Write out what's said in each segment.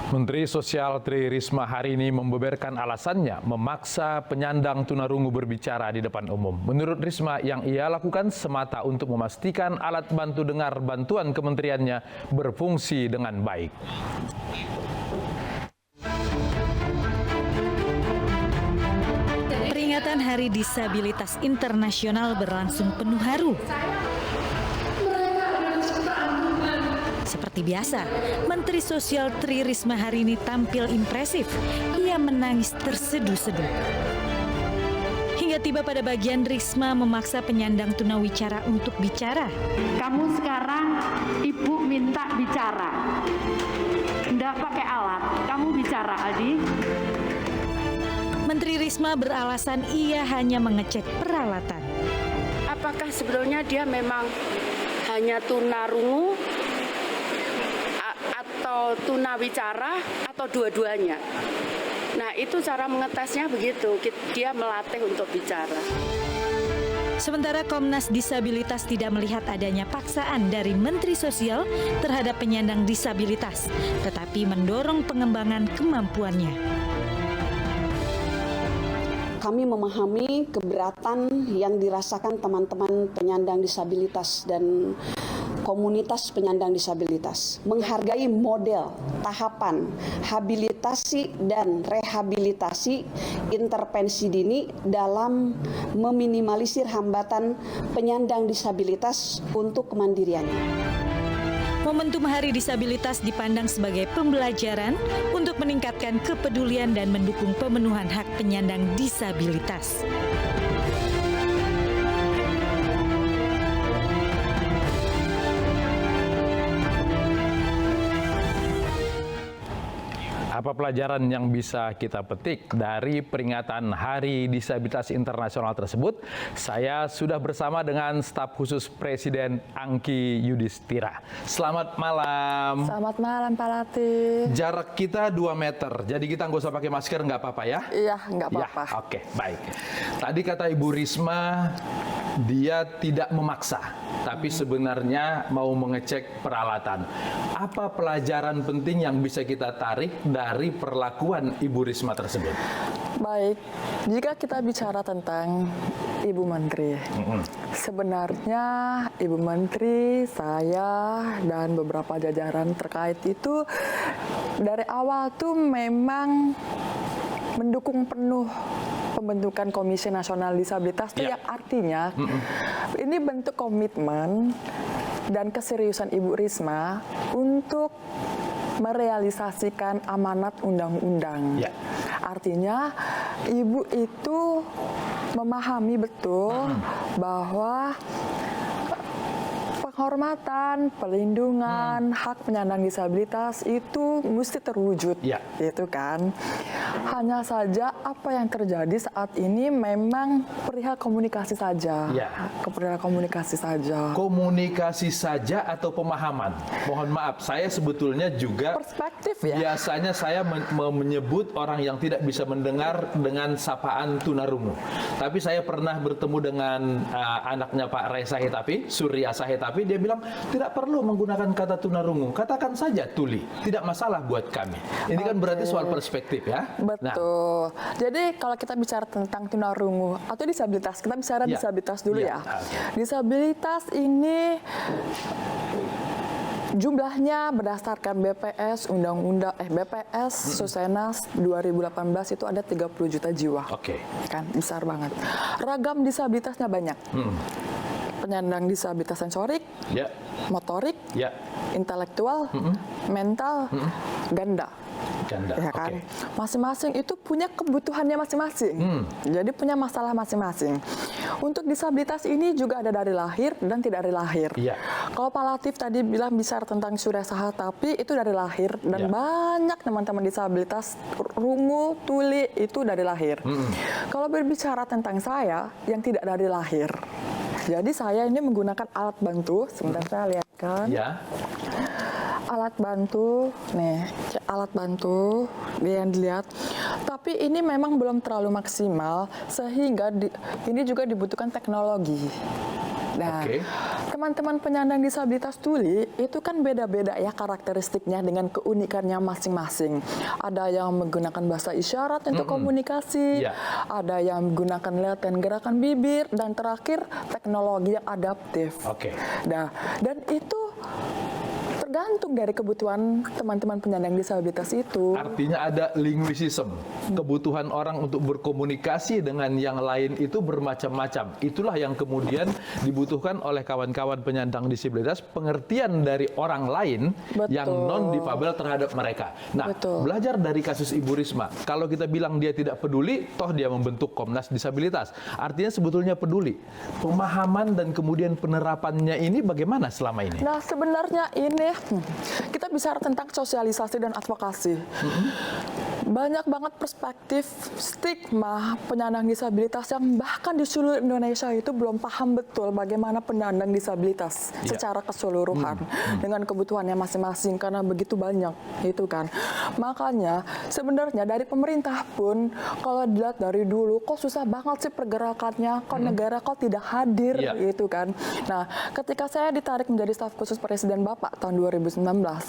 Menteri Sosial Tri Risma hari ini membeberkan alasannya memaksa penyandang tunarungu berbicara di depan umum. Menurut Risma, yang ia lakukan semata untuk memastikan alat bantu dengar bantuan kementeriannya berfungsi dengan baik. Peringatan Hari Disabilitas Internasional berlangsung penuh haru. Seperti biasa, Menteri Sosial Tri Risma hari ini tampil impresif. Ia menangis terseduh-seduh. Hingga tiba pada bagian Risma memaksa penyandang tunawicara untuk bicara. Kamu sekarang, Ibu minta bicara. Nggak pakai alat, kamu bicara, Aldi. Menteri Risma beralasan ia hanya mengecek peralatan. Apakah sebetulnya dia memang hanya tunarungu atau tunawicara atau dua-duanya? Nah, itu cara mengetesnya begitu, dia melatih untuk bicara. Sementara Komnas Disabilitas tidak melihat adanya paksaan dari Menteri Sosial terhadap penyandang disabilitas, tetapi mendorong pengembangan kemampuannya. Kami memahami keberatan yang dirasakan teman-teman penyandang disabilitas dan komunitas penyandang disabilitas, menghargai model, tahapan, habilitasi dan rehabilitasi intervensi dini dalam meminimalisir hambatan penyandang disabilitas untuk kemandiriannya. Momentum Hari Disabilitas dipandang sebagai pembelajaran untuk meningkatkan kepedulian dan mendukung pemenuhan hak penyandang disabilitas. Apa pelajaran yang bisa kita petik dari peringatan Hari Disabilitas Internasional tersebut? Saya sudah bersama dengan staf khusus Presiden Angki Yudhistira. Selamat malam. Selamat malam Pak Latif. Jarak kita 2 meter, jadi kita nggak usah pakai masker, nggak apa-apa ya? Iya, nggak apa-apa. Ya, oke, baik. Tadi kata Ibu Risma, dia tidak memaksa, tapi sebenarnya mau mengecek peralatan. Apa pelajaran penting yang bisa kita tarik dari perlakuan Ibu Risma tersebut? Baik, jika kita bicara tentang Ibu Menteri, sebenarnya Ibu Menteri, saya, dan beberapa jajaran terkait itu dari awal tuh memang mendukung penuh pembentukan Komisi Nasional Disabilitas itu yang artinya ini bentuk komitmen dan keseriusan Ibu Risma untuk merealisasikan amanat undang-undang. Artinya Ibu itu memahami betul bahwa penghormatan, perlindungan, hak penyandang disabilitas itu mesti terwujud, gitu kan. Hanya saja apa yang terjadi saat ini memang perihal komunikasi saja. Perihal komunikasi saja. Komunikasi saja atau pemahaman? Mohon maaf, saya sebetulnya juga perspektif ya. Biasanya saya menyebut orang yang tidak bisa mendengar dengan sapaan tunarungu. Tapi saya pernah bertemu dengan anaknya Pak Ray Sahitapi, Surya Sahitapi. Dia bilang tidak perlu menggunakan kata tunarungu, katakan saja tuli, tidak masalah buat kami. Ini kan berarti soal perspektif ya. Betul. Jadi kalau kita bicara tentang tunarungu atau disabilitas, kita bicara disabilitas dulu ya. Disabilitas ini jumlahnya berdasarkan BPS BPS Susenas 2018 itu ada 30 juta jiwa. Kan besar banget. Ragam disabilitasnya banyak. Penyandang disabilitas sensorik, motorik, intelektual, mental, ganda. Ya kan? Masing-masing itu punya kebutuhannya masing-masing. Jadi punya masalah masing-masing. Untuk disabilitas ini juga ada dari lahir dan tidak dari lahir. Kalau Pak Latif tadi bilang bicara tentang Surya Sahitapi itu dari lahir dan banyak teman-teman disabilitas rungu, tuli itu dari lahir. Kalau berbicara tentang saya yang tidak dari lahir. Jadi saya ini menggunakan alat bantu, sebentar saya lihatkan. Alat bantu, nih, alat bantu yang dilihat. Tapi ini memang belum terlalu maksimal, sehingga ini juga dibutuhkan teknologi. Nah, teman-teman penyandang disabilitas tuli itu kan beda-beda ya karakteristiknya dengan keunikannya masing-masing. Ada yang menggunakan bahasa isyarat untuk komunikasi, ada yang menggunakan lihatan gerakan bibir, dan terakhir teknologi yang adaptif. Nah, dan itu tergantung dari kebutuhan teman-teman penyandang disabilitas itu. Artinya ada linguisism, kebutuhan orang untuk berkomunikasi dengan yang lain itu bermacam-macam. Itulah yang kemudian dibutuhkan oleh kawan-kawan penyandang disabilitas, pengertian dari orang lain yang non-difabel terhadap mereka. Nah, belajar dari kasus Ibu Risma, kalau kita bilang dia tidak peduli, toh dia membentuk Komnas Disabilitas. Artinya sebetulnya peduli. Pemahaman dan kemudian penerapannya ini bagaimana selama ini? Nah, sebenarnya ini kita bicara tentang sosialisasi dan advokasi. Banyak banget perspektif stigma penyandang disabilitas yang bahkan di seluruh Indonesia itu belum paham betul bagaimana penyandang disabilitas secara keseluruhan dengan kebutuhannya masing-masing, karena begitu banyak itu kan. Makanya sebenarnya dari pemerintah pun kalau dilihat dari dulu kok susah banget sih pergerakannya, kok negara kok tidak hadir gitu kan. Nah, ketika saya ditarik menjadi staf khusus Presiden Bapak tahun 2019,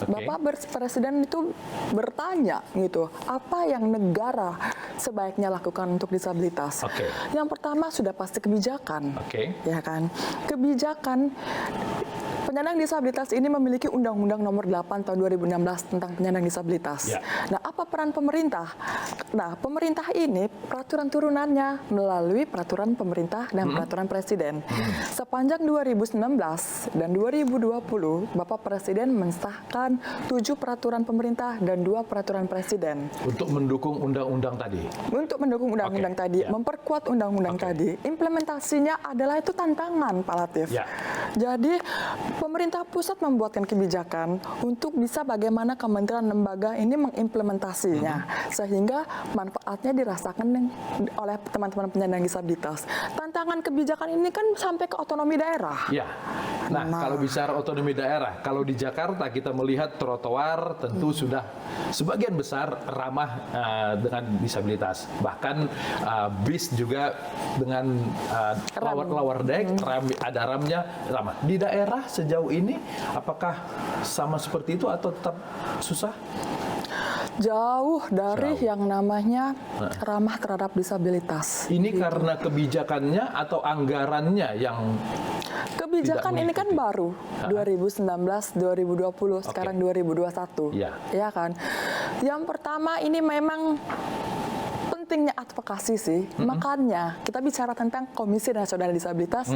Bapak Presiden itu bertanya gitu, apa yang negara sebaiknya lakukan untuk disabilitas? Yang pertama sudah pasti kebijakan, ya kan? Kebijakan penyandang disabilitas ini memiliki Undang-Undang Nomor 8 tahun 2016 tentang penyandang disabilitas. Nah, apa peran pemerintah? Nah, pemerintah ini peraturan turunannya melalui peraturan pemerintah dan peraturan presiden. Sepanjang 2019 dan 2020, Bapak Presiden mensahkan 7 peraturan pemerintah dan 2 peraturan presiden. Untuk mendukung undang-undang tadi? Untuk mendukung undang-undang tadi, memperkuat undang-undang tadi. Implementasinya adalah itu tantangan, Pak Latif. Jadi, pemerintah pusat membuatkan kebijakan untuk bisa bagaimana kementerian lembaga ini mengimplementasinya sehingga manfaatnya dirasakan oleh teman-teman penyandang disabilitas. Tantangan kebijakan ini kan sampai ke otonomi daerah. Nah, kalau bicara otonomi daerah, kalau di Jakarta kita melihat trotoar tentu sudah sebagian besar ramah dengan disabilitas. Bahkan bis juga dengan lower deck, ada ramnya ramah. Di daerah sejauh ini apakah sama seperti itu atau tetap susah? Jauh dari yang namanya ramah terhadap disabilitas. Ini karena kebijakannya atau anggarannya yang kebijakan ini kan baru 2019, 2020, sekarang 2021. Ya kan? Yang pertama ini memang pentingnya advokasi sih. Makanya kita bicara tentang Komisi Nasional Disabilitas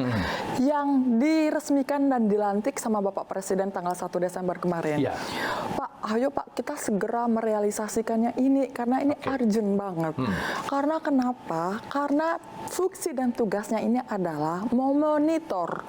yang diresmikan dan dilantik sama Bapak Presiden tanggal 1 Desember kemarin. Pak, ayo Pak, kita segera merealisasikannya ini karena ini urgent banget. Karena kenapa? Karena fungsi dan tugasnya ini adalah memonitor,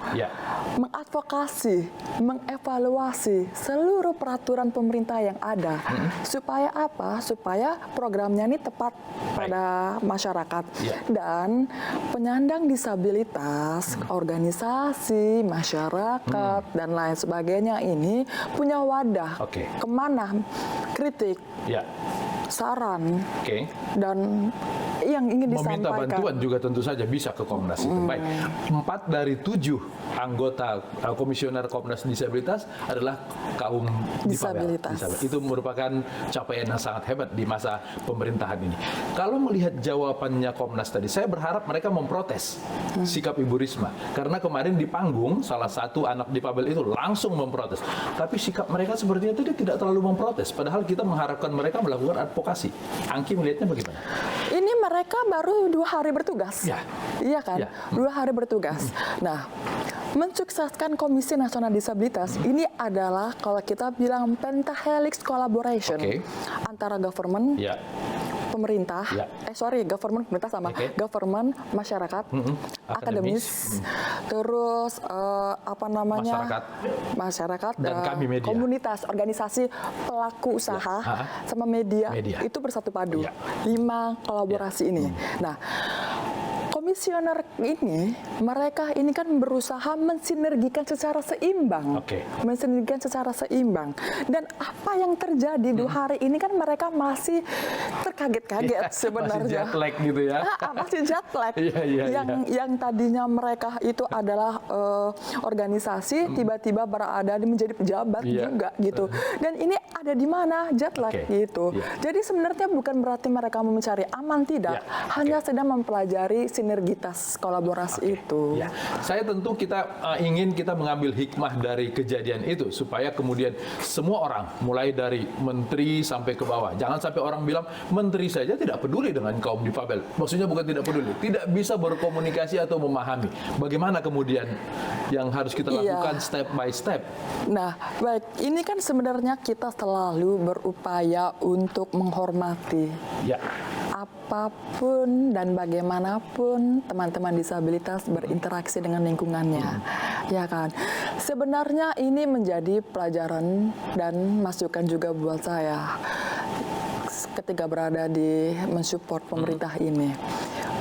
mengadvokasi, mengevaluasi seluruh peraturan pemerintah yang ada. Supaya apa? Supaya programnya ini tepat pada masyarakat. Dan penyandang disabilitas, organisasi, masyarakat, dan lain sebagainya ini punya wadah kemana kritik, saran, dan yang ingin disampaikan. Meminta bantuan juga tentu saja bisa ke Komnas itu. Baik, 4 dari 7 anggota komisioner Komnas Disabilitas adalah kaum disabilitas. Itu merupakan capaian yang sangat hebat di masa pemerintahan ini. Kalau melihat jawabannya Komnas tadi, saya berharap mereka memprotes sikap Ibu Risma. Karena kemarin di panggung, salah satu anak difabel itu langsung memprotes. Tapi sikap mereka sepertinya itu tidak terlalu memprotes. Padahal kita mengharapkan mereka melakukan advokasi. Angki melihatnya bagaimana? Ini mereka baru 2 hari bertugas. Iya kan? 2 hari bertugas. Nah, mensukseskan Komisi Nasional Disabilitas ini adalah kalau kita bilang pentahelix collaboration antara government, pemerintah, government pemerintah sama government, masyarakat, akademis, terus masyarakat dan kami media, komunitas, organisasi pelaku usaha, sama media itu bersatu padu. 5 kolaborasi ini. Nah, visioner ini, mereka ini kan berusaha mensinergikan secara seimbang. Mensinergikan secara seimbang. Dan apa yang terjadi 2 hari ini kan mereka masih terkaget-kaget sebenarnya. Masih jet lag gitu ya. Masih jet lag. Yang tadinya mereka itu adalah organisasi, tiba-tiba berada menjadi pejabat juga gitu. Dan ini ada di mana jet lag gitu. Jadi sebenarnya bukan berarti mereka mau mencari aman, tidak. Hanya sedang mempelajari sinergitas kolaborasi itu. Saya tentu ingin kita mengambil hikmah dari kejadian itu supaya kemudian semua orang mulai dari menteri sampai ke bawah. Jangan sampai orang bilang menteri saja tidak peduli dengan kaum difabel. Maksudnya bukan tidak peduli, tidak bisa berkomunikasi atau memahami. Bagaimana kemudian yang harus kita lakukan step by step? Nah, baik, ini kan sebenarnya kita selalu berupaya untuk menghormati apapun dan bagaimanapun teman-teman disabilitas berinteraksi dengan lingkungannya, ya kan. Sebenarnya ini menjadi pelajaran dan masukan juga buat saya ketika berada di mensupport pemerintah ini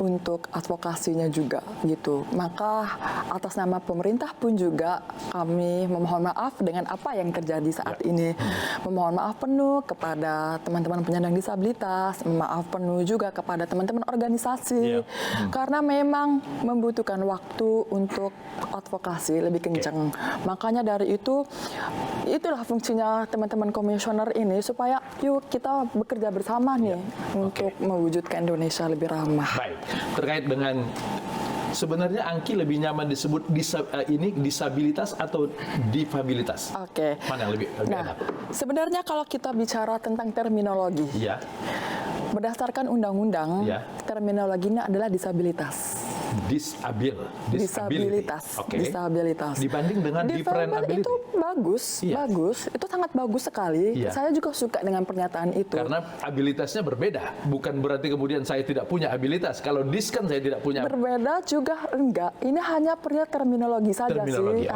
untuk advokasinya juga gitu. Maka atas nama pemerintah pun juga kami memohon maaf dengan apa yang terjadi saat ini. Memohon maaf penuh kepada teman-teman penyandang disabilitas, maaf penuh juga kepada teman-teman organisasi karena memang membutuhkan waktu untuk advokasi lebih kencang. Makanya dari itulah fungsinya teman-teman komisioner ini supaya yuk kita bekerja bersama nih untuk mewujudkan Indonesia lebih ramah. Baik. Terkait dengan sebenarnya Angki lebih nyaman disebut disabilitas atau difabilitas? Mana yang lebih enak? Sebenarnya kalau kita bicara tentang terminologi, berdasarkan undang-undang, terminologinya adalah disabilitas. Disabilitas. Dibanding dengan different ability. Itu bagus, itu sangat bagus sekali. Saya juga suka dengan pernyataan itu. Karena abilitasnya berbeda, bukan berarti kemudian saya tidak punya abilitas. Kalau dis kan saya tidak punya. Berbeda juga enggak. Ini hanya terminologi saja sih.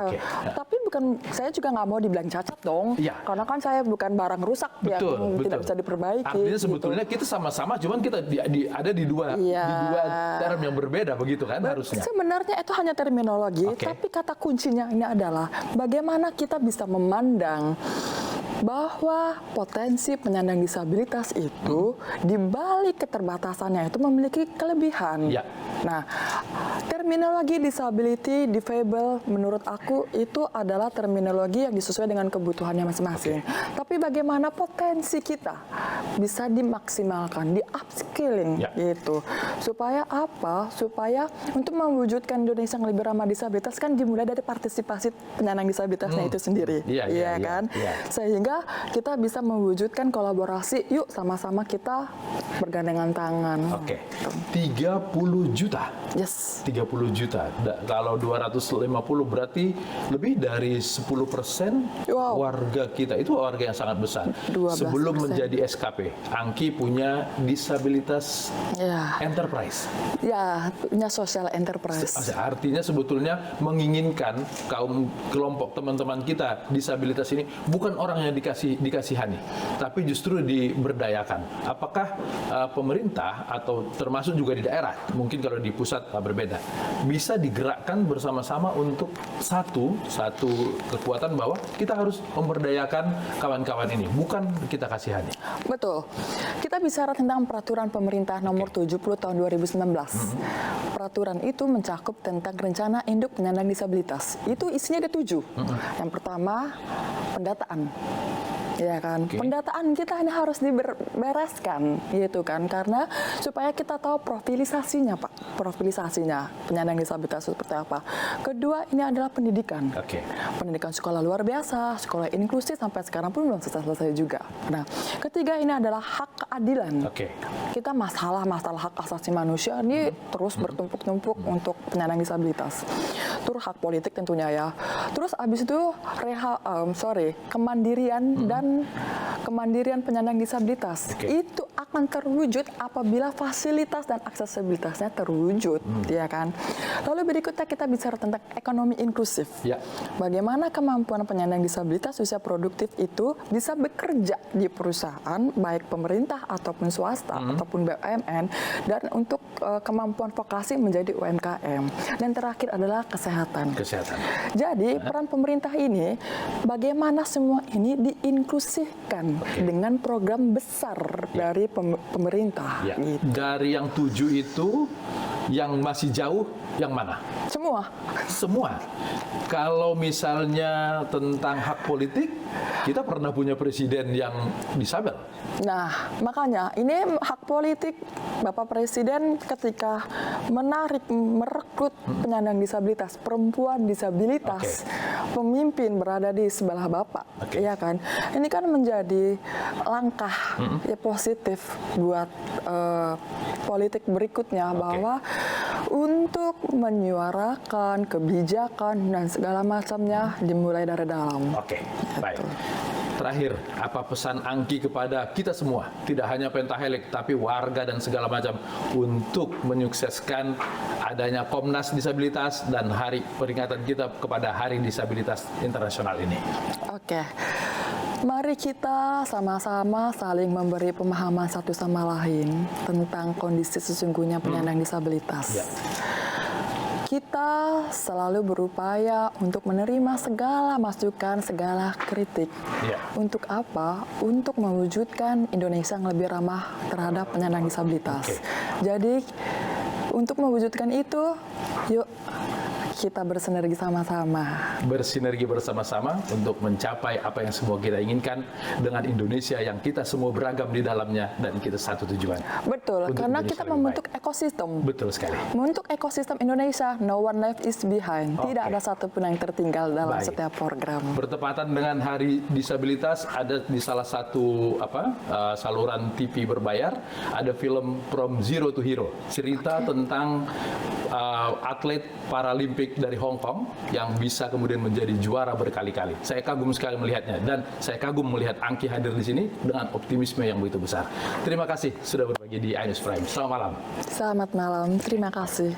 Tapi bukan, saya juga nggak mau dibilang cacat dong. Karena kan saya bukan barang rusak yang tidak bisa diperbaiki. Artinya sebetulnya kita sama-sama, cuman kita ada di dua term yang berbeda begitu kan harusnya. Sebenarnya itu hanya terminologi, tapi kata kuncinya ini adalah bagaimana kita bisa memandang bahwa potensi penyandang disabilitas itu di balik keterbatasannya itu memiliki kelebihan. Nah, terminologi disability, difabel menurut aku itu adalah terminologi yang disesuaikan dengan kebutuhannya masing-masing. Tapi bagaimana potensi kita bisa dimaksimalkan, di-upskilling gitu. Supaya apa? Supaya untuk mewujudkan Indonesia yang lebih ramah disabilitas kan dimulai dari partisipasi penyandang disabilitasnya itu sendiri. Kan? Sehingga kita bisa mewujudkan kolaborasi, yuk sama-sama kita bergandengan tangan. 30 juta. 30 juta. Kalau 250 berarti lebih dari 10% warga kita. Itu warga yang sangat besar. 12%. Sebelum menjadi SKP, Angki punya disabilitas enterprise. Punya social enterprise. Artinya sebetulnya menginginkan kelompok teman-teman kita disabilitas ini bukan orang yang dikasihani, tapi justru diberdayakan. Apakah pemerintah atau termasuk juga di daerah, mungkin kalau di pusat berbeda, bisa digerakkan bersama-sama untuk satu kekuatan bahwa kita harus memberdayakan kawan-kawan ini, bukan kita kasihani. Betul. Kita bicara tentang peraturan pemerintah nomor 70 tahun 2019. Peraturan itu mencakup tentang rencana induk penyandang disabilitas. Itu isinya ada 7. Yang pertama, pendataan. Ya kan, pendataan kita ini harus dibereskan, gitu kan, karena supaya kita tahu profilisasinya, Pak, penyandang disabilitas seperti apa. Kedua, ini adalah pendidikan, pendidikan sekolah luar biasa, sekolah inklusif sampai sekarang pun belum selesai juga. Nah, ketiga ini adalah hak keadilan. Kita masalah hak asasi manusia ini terus bertumpuk-tumpuk untuk penyandang disabilitas. Terus hak politik tentunya ya. Terus abis itu kemandirian dan kemandirian penyandang disabilitas. Itu akan terwujud apabila fasilitas dan aksesibilitasnya terwujud, ya kan. Lalu berikutnya kita bicara tentang ekonomi inklusif. Ya. Bagaimana kemampuan penyandang disabilitas usia produktif itu bisa bekerja di perusahaan, baik pemerintah ataupun swasta ataupun BUMN, dan untuk kemampuan vokasi menjadi UMKM. Dan terakhir adalah kesehatan. Jadi peran pemerintah ini, bagaimana semua ini diinklusifkan dengan program besar dari pemerintah. Ya. Gitu. Dari yang 7 itu, yang masih jauh, yang mana? Semua. Kalau misalnya tentang hak politik, kita pernah punya presiden yang disabel. Nah, makanya ini hak politik Bapak Presiden ketika merekrut penyandang disabilitas, perempuan disabilitas, pemimpin berada di sebelah Bapak, ya kan? Ini kan menjadi langkah positif buat politik berikutnya bahwa untuk menyuarakan kebijakan dan segala macamnya dimulai dari dalam. Oke, baik. Terakhir, apa pesan Angki kepada kita semua, tidak hanya Pentahelix, tapi warga dan segala macam, untuk menyukseskan adanya Komnas Disabilitas dan hari peringatan kita kepada Hari Disabilitas Internasional ini? Oke. Mari kita sama-sama saling memberi pemahaman satu sama lain tentang kondisi sesungguhnya penyandang disabilitas. Ya. Kita selalu berupaya untuk menerima segala masukan, segala kritik. Ya. Untuk apa? Untuk mewujudkan Indonesia yang lebih ramah terhadap penyandang disabilitas. Jadi, untuk mewujudkan itu, yuk kita bersinergi sama-sama. Bersinergi bersama-sama untuk mencapai apa yang semua kita inginkan dengan Indonesia yang kita semua beragam di dalamnya dan kita satu tujuan. Betul, Untuk karena Indonesia kita lebih membentuk baik. ekosistem. Betul sekali. Untuk ekosistem Indonesia, no one left is behind. Tidak Oke. ada satupun yang tertinggal dalam Baik. setiap program. Bertepatan dengan Hari Disabilitas, ada di salah satu saluran TV berbayar, ada film From Zero to Hero, cerita tentang atlet Paralimpik dari Hong Kong yang bisa kemudian menjadi juara berkali-kali. Saya kagum sekali melihatnya dan saya kagum melihat Angki hadir di sini dengan optimisme yang begitu besar. Terima kasih sudah berbagi di iNews Prime. Selamat malam. Selamat malam, terima kasih.